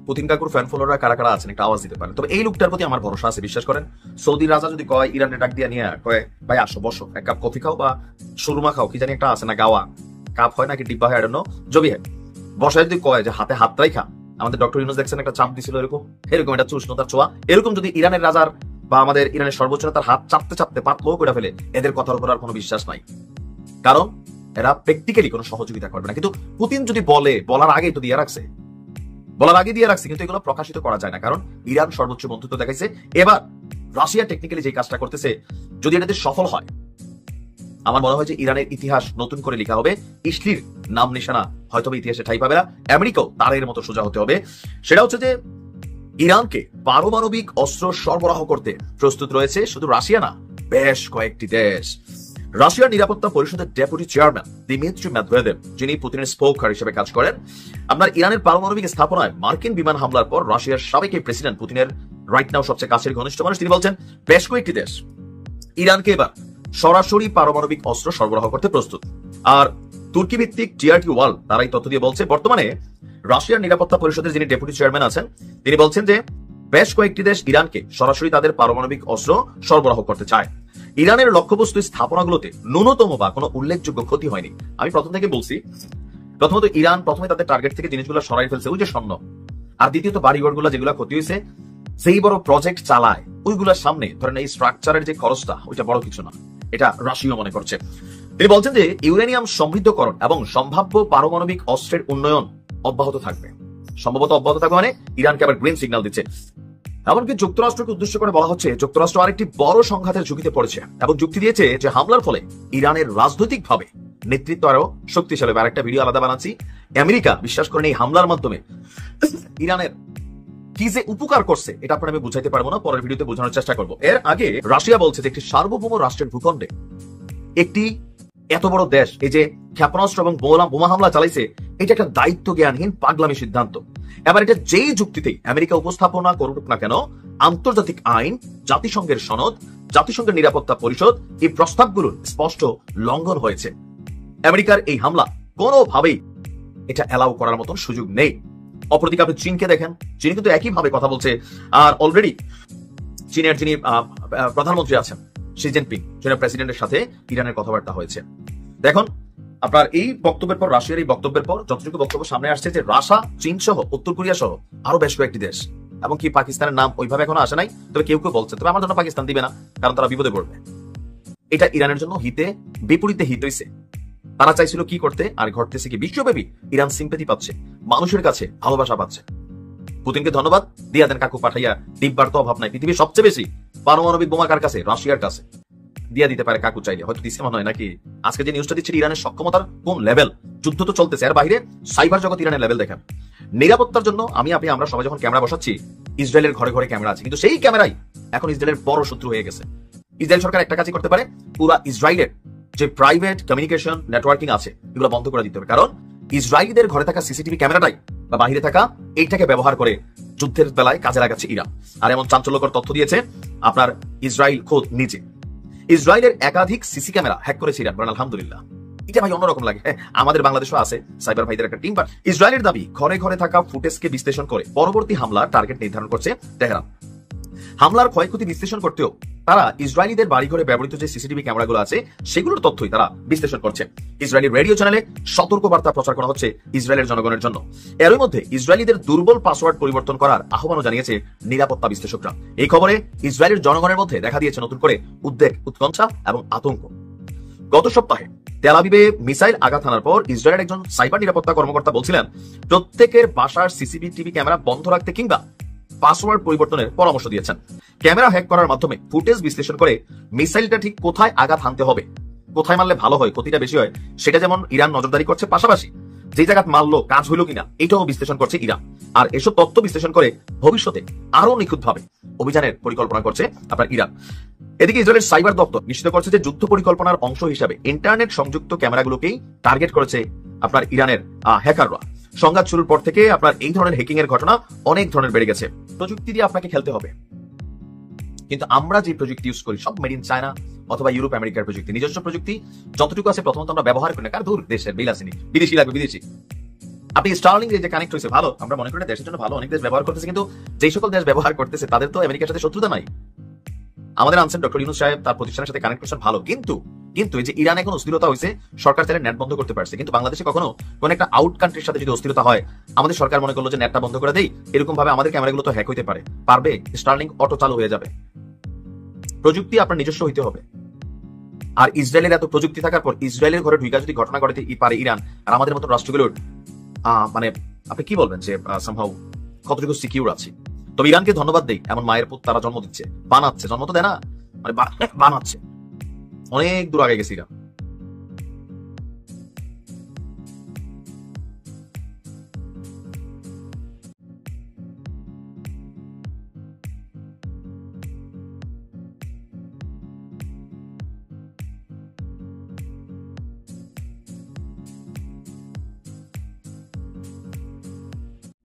Putin কাকুর fan ফলোয়াররা কারা কারা আছেন একটা আওয়াজ দিতে পারেন। তবে এই লোকটার প্রতি আমার ভরসা আছে, বিশ্বাস করেন। সৌদি রাজা যদি কয় ইরানে ডাক দিয়ে নিয়ে কয় ভাই আসো বসো এক কাপ কফি খাও বা সুরমা খাও, কি জানি একটা আছে না গাওয়া কাপ হয় নাকি ডিব্বা হয় জবি হয়, বসায় যদি কয় যে হাতে হাতটাই খা, আমাদের ডক্টর ইউনুস দেখছেন একটা চাপ দিছিল এরকম এরকম একটা উষ্ণতার ছোঁয়া, এরকম যদি ইরানের রাজার বা আমাদের ইরানের সর্বোচ্চ নেতার হাত চাপতে চাপতে পাতলো করে ফেলে, এদের কথার উপর আর কোনো বিশ্বাস নাই, কারণ এরা প্র্যাকটিক্যালি কোনো সহযোগিতা করবে না। কিন্তু পুতিন যদি বলার আগেই তো দিয়ে রাখছে, কিন্তু এগুলো প্রকাশিত করা যায় না, কারণ ইরান সর্বোচ্চ বন্ধুত্ব দেখাইছে। এবার রাশিয়া টেকনিক্যালি যে কাজটা করতেছে, যদি এটাতে সফল হয়, আমার মনে হয় যে ইরানের ইতিহাস নতুন করে লেখা হবে। ইসলির নাম নিশানা হয়তো ইতিহাসে ঠাঁই পাবে না, আমেরিকাও তারের মতো সোজা হতে হবে। সেটা হচ্ছে যে ইরানকে পারমাণবিক অস্ত্র সরবরাহ করতে প্রস্তুত রয়েছে শুধু রাশিয়া না, বেশ কয়েকটি দেশ। রাশিয়ার নিরাপত্তা পরিষদের ডেপুটি চেয়ারম্যান দিমিত্রি মেদভেদেভ, যিনি পুতিনের স্পোকার হিসেবে কাজ করেন, আপনার ইরানের পারমাণবিক স্থাপনায় মার্কিন বিমান হামলার পর রাশিয়ার সাবেক প্রেসিডেন্ট পুতিনের রাইট নাও সবচেয়ে কাছের ঘনিষ্ঠ মানুষ, তিনি বলছেন বেশ কয়েকটি দেশ ইরানকে এবার সরাসরি পারমাণবিক অস্ত্র সরবরাহ করতে প্রস্তুত। আর তুর্কি ভিত্তিক টিআরটি ওয়ার্ল্ড তারা এই তথ্য দিয়ে বলছে, বর্তমানে রাশিয়ার নিরাপত্তা পরিষদের যিনি ডেপুটি চেয়ারম্যান আছেন, তিনি বলছেন যে বেশ কয়েকটি দেশ ইরানকে সরাসরি তাদের পারমাণবিক অস্ত্র সরবরাহ করতে চায়। ইরানের লক্ষ্যবস্তু স্থাপনাগুলোতে ন্যূনতম বা কোনো উল্লেখযোগ্য ক্ষতি হয়নি। আমি প্রথম থেকে বলছি, প্রথমত ইরান প্রথমে তাদের টার্গেট থেকে জিনিসগুলো সরাই ফেলছে, ওই যে স্বর্ণ, আর দ্বিতীয়ত বাড়িঘরগুলো যেগুলো ক্ষতি হয়েছে, যেই বড় প্রজেক্ট চালায় ওইগুলোর সামনে ধরেন এই স্ট্রাকচারের যে খরচটা ওইটা বড় কিছু না, এটা রাশিয়া মনে করছে। তিনি বলছেন যে ইউরেনিয়াম সমৃদ্ধকরণ এবং সম্ভাব্য পারমাণবিক অস্ত্রের উন্নয়ন অব্যাহত থাকবে, সম্ভবত অব্যাহত থাকবে মানে ইরানকে আবার গ্রিন সিগন্যাল দিচ্ছে। এমনকি যুক্তরাষ্ট্রকে উদ্দেশ্য করে বলা হচ্ছে যুক্তরাষ্ট্র আরেকটি বড় সংঘাতের ঝুঁকিতে পড়েছে এবং যুক্তি দিয়েছে যে হামলার ফলে ইরানের রাজনৈতিকভাবে নেতৃত্ব আরো শক্তিশালী হবে। আরেকটা ভিডিও আলাদা বানাচ্ছি, আমেরিকা বিশ্বাস করেন এই হামলার মাধ্যমে ইরানের কি যে উপকার করছে এটা আপনার আমি বুঝাইতে পারবো না, পরের ভিডিওতে বোঝানোর চেষ্টা করবো। এর আগে রাশিয়া বলছে যে একটি সার্বভৌম রাষ্ট্রের ভূখণ্ডে একটি এত বড় দেশ এই যে ক্ষেপণাস্ত্র এবং বোমা হামলা চালাইছে, এটা একটা দায়িত্ব জ্ঞানহীন পাগলামি সিদ্ধান্ত। এবার এটা যেই যুক্তিতেই আমেরিকা উপস্থাপনা করুক না কেন, আন্তর্জাতিক আইন, জাতিসংঘের সনদ, জাতিসংঘের নিরাপত্তা পরিষদ, এই প্রস্তাবগুলোর স্পষ্ট লঙ্ঘন হয়েছে। আমেরিকার এই হামলা কোনোভাবেই এটা অ্যালাউ করার মতন সুযোগ নেই। অপরদিকে আপনি চীনকে দেখেন, চীন কিন্তু একইভাবে কথা বলছে। আর অলরেডি চীনের যিনি প্রধানমন্ত্রী আছেন শি জিনপিং, চীনের প্রেসিডেন্টের সাথে ইরানের কথাবার্তা হয়েছে। দেখুন আপনার এই বক্তব্যের পর, রাশিয়ার এই বক্তব্যের পর যতটুকু বক্তব্য সামনে আসছে যে রাশিয়া, চীন সহ উত্তর কোরিয়া সহ আরো বেশ কয়েকটি দেশ, এবং কি পাকিস্তানের নাম ওইভাবে এখনো আসে নাই, তবে কেউ কেউ বলছে তবে আমার জন্য পাকিস্তান দিবে না কারণ তারা বিপদে পড়বে। এটা ইরানের জন্য হিতে বিপরীতে হিত হইছে। তারা চাইছিল কি করতে, আর ঘটতেছে কি, বিশ্বব্যাপী ইরান সিম্পেথি পাচ্ছে, মানুষের কাছে ভালোবাসা পাচ্ছে। পুতিনকে ধন্যবাদ দিয়া দেন কাকু পাঠাইয়া, ডিব্বার তো অভাব নাই। পৃথিবীর সবচেয়ে বেশি পারমাণবিক বোমা কার কাছে? রাশিয়ার কাছে। দিয়া দিতে পারে কাকু চাইলে, হয়তো দিচ্ছে মনে হয় নাকি। আজকে যে নিউজটা দিচ্ছে ইরানের সক্ষমতার কোন লেভেল, যুদ্ধ তো চলতেছে, এর বাইরে সাইবার জগৎ ইরানের লেভেল দেখেন। নিরাপত্তার জন্য আমরা সবাই যখন ক্যামেরা বসাচ্ছি, ইসরায়েলের ঘরে ঘরে ক্যামেরা আছে, কিন্তু সেই ক্যামেরাই এখন ইসরায়েলের বড় শত্রু হয়ে গেছে। ইসরায়েল সরকার একটা কাজই করতে পারে, পুরো ইসরায়েলের যে প্রাইভেট কমিউনিকেশন নেটওয়ার্কিং আছে এগুলো বন্ধ করে দিতে হবে, কারণ ইসরায়েলিদের ঘরে থাকা সিসিটিভি ক্যামেরাটাই বা বাহিরে থাকা এইটাকে ব্যবহার করে যুদ্ধের বেলায় কাজে লাগাচ্ছে ইরান। আর এমন চাঞ্চল্যকর তথ্য দিয়েছে আপনার ইসরায়েল খোদ নিজে। ইসরায়েলের একাধিক সিসি ক্যামেরা হ্যাক করেছে ইরান, বলেন আলহামদুলিল্লাহ। এটা ভাই অন্যরকম লাগে। আমাদের বাংলাদেশও আছে সাইবার ভাইদের একটা টিম। ইসরায়েলের দাবি ঘরে ঘরে থাকা ফুটেজকে বিশ্লেষণ করে পরবর্তী হামলার টার্গেট নির্ধারণ করছে তেহরান। হামলার ক্ষয়ক্ষতি বিশ্লেষণ করতেও তারা ইসরায়েলিদের বাড়িঘরে ব্যবহৃত যে সিসিটিভি ক্যামেরাগুলো আছে সেগুলোর তথ্যই তারা বিশ্লেষণ করছে। ইসরায়েলি রেডিও চ্যানেলে সতর্ক বার্তা প্রচার করা হচ্ছে ইসরায়েলের জনগণের জন্য। এরই মধ্যে ইসরায়েলিদের দুর্বল পাসওয়ার্ড পরিবর্তন করার আহ্বানও জানিয়েছে নিরাপত্তা বিশ্লেষকরা। এই খবরে ইসরায়েলের জনগণের মধ্যে দেখা দিয়েছে নতুন করে উদ্বেগ, উৎকণ্ঠা এবং আতঙ্ক। গত সপ্তাহে তেল আবিবে মিসাইল আঘাত হানার পর ইসরায়েলের একজন সাইবার নিরাপত্তা কর্মকর্তা বলছিলেন প্রত্যেকের বাসার সিসিটিভি ক্যামেরা বন্ধ রাখতে কিংবা পাসওয়ার্ড পরিবর্তনের পরামর্শ দিয়েছেন। ক্যামেরা হ্যাক করার মাধ্যমে ফুটেজ বিশ্লেষণ করে মিসাইলটা ঠিক কোথায় আঘাত হানতে হবে, কোথায় মারলে ভালো হয়, ক্ষতিটা বেশি হয়, সেটা যেমন ইরান নজরদারি করছে, পাশাপাশি যে জায়গা মারলো কাজ হইল কিনা এটাও বিশ্লেষণ করছে ইরান। আর এসব তথ্য বিশ্লেষণ করে ভবিষ্যতে আরো নিখুঁতভাবে অভিযানের পরিকল্পনা করছে আপনার ইরান। এদিকে ইসরায়েলের সাইবার দপ্তর নিশ্চিত করছে যে যুদ্ধ পরিকল্পনার অংশ হিসাবে ইন্টারনেট সংযুক্ত ক্যামেরাগুলোকেই টার্গেট করেছে আপনার ইরানের হ্যাকাররা। সংঘাত শুরুর পর থেকে আপনার এই ধরনের হ্যাকিং এর ঘটনা অনেক ধরনের বেড়ে গেছে। প্রযুক্তি দিয়ে আপনাকে খেলতে হবে, কিন্তু আমরা যে প্রযুক্তি ইউজ করি সব মেড ইন চায়না অথবা ইউরোপ আমেরিকার প্রযুক্তি। নিজস্ব প্রযুক্তি যতটুকু আছে প্রথমত আমরা ব্যবহার করি না, কারণ দূর দেশের বিল আসেনি, বিদেশি লাগবে বিদেশি। আপনি স্টার্লিং যে কানেক্ট হয়েছে ভালো, আমরা মনে করি দেশের জন্য ভালো, অনেক দেশ ব্যবহার করতেছে, কিন্তু যেই সকল দেশ ব্যবহার করতেছে তাদের তো আমেরিকার সাথে শত্রুতা নাই। আমাদের আনছেন ডক্টর ইউনূস সাহেব, তার প্রতিষ্ঠানের সাথে কানেক্ট করছেন ভালো, কিন্তু কিন্তু এই যে ইরানে কোনো অস্থিরতা হয়েছে, সরকার চাইলে নেট বন্ধ করতে পারছে, কিন্তু বাংলাদেশে কখনো কোন একটা আউট কান্ট্রির সাথে যদি অস্থিরতা হয়, আমাদের সরকার মনে করলো যে নেটটা বন্ধ করে দেই, এরকম ভাবে আমাদের ক্যামেরাগুলো তো হ্যাক হইতে পারে, পারবে? স্টার্লিং অটো চালু হয়ে যাবে। প্রযুক্তি আপনার নিজস্ব হইতে হবে। আর ইসরায়েলের এত প্রযুক্তি থাকার পর ইসরায়েলের ঘরে ঢুকা যদি ঘটনা ঘটাতে পারে ইরান, আর আমাদের মতো রাষ্ট্রগুলোর মানে আপনি কি বলবেন যে সামহাউ কতটুকু সিকিউর আছে? তবে ইরানকে ধন্যবাদ দেই, এমন মায়ের পুত তারা জন্ম দিচ্ছে, বানাচ্ছে, জন্ম তো দেয় না, মানে বানাচ্ছে। অনেক দূর আগে গেছে ইরান।